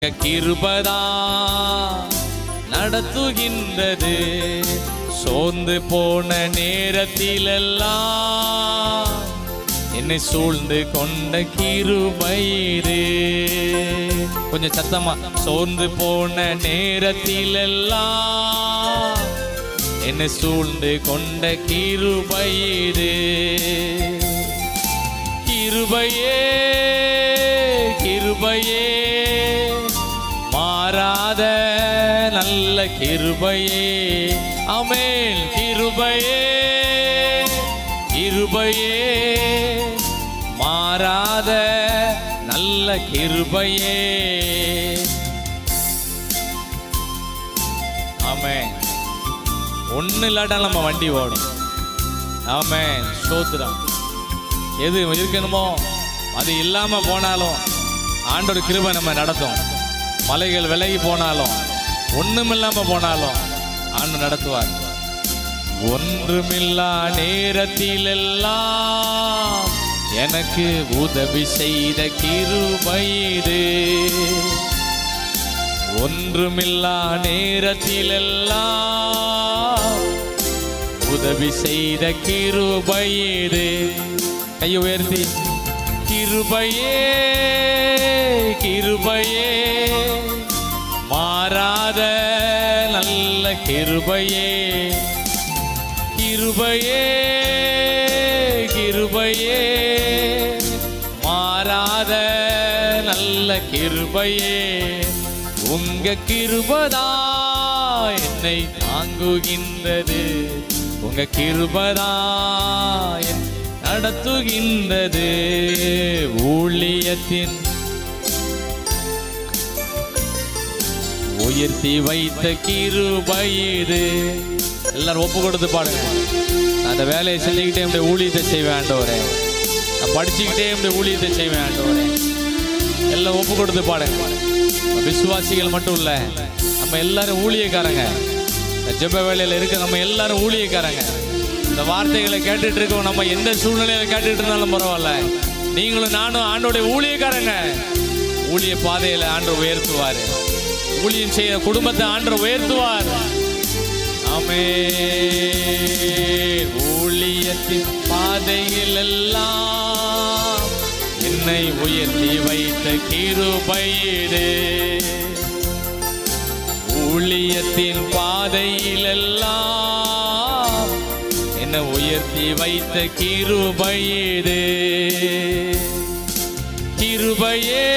கிருபதா நடத்துகின்றது. சோர்ந்து போன நேரத்திலெல்லாம் என்னை சூழ்ந்து கொண்ட கிருபையிரு. கொஞ்சம் சத்தமா. சோர்ந்து போன நேரத்திலெல்லாம் என்னை சூழ்ந்து கொண்ட கிருபையிரு. கிருபையே கிருபையே மாறாத நல்ல கிருபையே. ஆமென். கிருபையே கிருபையே மாறாத நல்ல கிருபையே. ஆமென். ஒண்ணு இல்லாட்டா நம்ம வண்டி ஓடும். ஆமென். ஸ்தோத்திரம். எது இருக்கணுமோ அது இல்லாம போனாலும் ஆண்டோட கிருபை நம்ம நடத்தும். மலைகள் விலகி போனாலும் ஒண்ணுமில்லாம போனாலும் ஆண்டு நடத்துவார். ஒன்றுமில்லா நேரத்திலெல்லாம் எனக்கு உதவி செய்த கிருபையிரு. ஒன்றுமில்லா நேரத்திலெல்லாம் உதவி செய்த கிருபையிரு. கையை உயர்த்தி. கிருபையே கிருபையே மாறாத நல்ல கிருபையே. கிருபையே கிருபையே மாறாத நல்ல கிருபையே. உங்க கிருபதா என்னை தாங்குகின்றது. உங்க கிருபதா நடத்துகின்றது. ஊழியத்தின் உயர்த்தி வைத்த கிருபையிரு. எல்லாரும் ஒப்பு கொடுத்து பாடுங்க. நான் அந்த வேலையை செஞ்சுக்கிட்டே என்னுடைய ஊழியத்தை செய்வேன் ஆண்டவரே. நான் படிச்சுக்கிட்டே என்னுடைய ஊழியத்தை செய்வேன் ஆண்டவரே. எல்லாம் ஒப்பு கொடுத்து பாடுங்க. விசுவாசிகள் மட்டும் இல்ல, நம்ம எல்லாரும் ஊழியக்காரங்க. ஜெப வேலையில் இருக்க நம்ம எல்லாரும் ஊழியக்காரங்க. இந்த வார்த்தைகளை கேட்டுட்டு இருக்கோம். நம்ம எந்த சூழ்நிலையில கேட்டுட்டு இருந்தாலும் பரவாயில்ல, நீங்களும் நானும் ஆண்டோடைய ஊழியக்காரங்க. ஊழிய பாதையில ஆண்டவர் உயர்த்துவார். ஊழியம் செய்ய குடும்பத்தை ஆண்டவர் உயர்த்துவார். ஆமென். ஊழியத்தின் பாதையில் எல்லாம் என்னை உயர்த்தி வைத்த கிருபையிரு. ஊழியத்தின் பாதையில் எல்லாம் என்னை உயர்த்தி வைத்த கிருபையிரு. கிருபையே